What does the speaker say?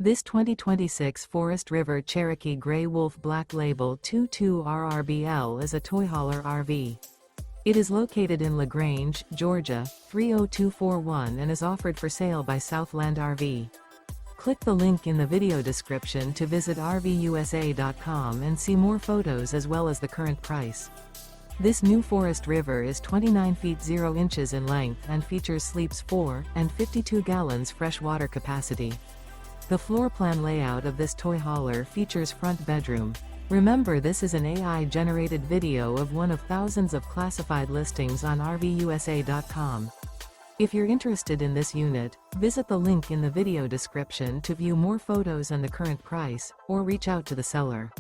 This 2026 Forest River Cherokee Grey Wolf Black Label 22RRBL is a toy hauler RV. It is located in LaGrange, Georgia, 30241 and is offered for sale by Southland RV. Click the link in the video description to visit RVUSA.com and see more photos as well as the current price. This new Forest River is 29 feet 0 inches in length and features sleeps 4 and 52 gallons fresh water capacity. The floor plan layout of this toy hauler features front bedroom. Remember, this is an AI-generated video of one of thousands of classified listings on RVUSA.com. If you're interested in this unit, visit the link in the video description to view more photos and the current price, or reach out to the seller.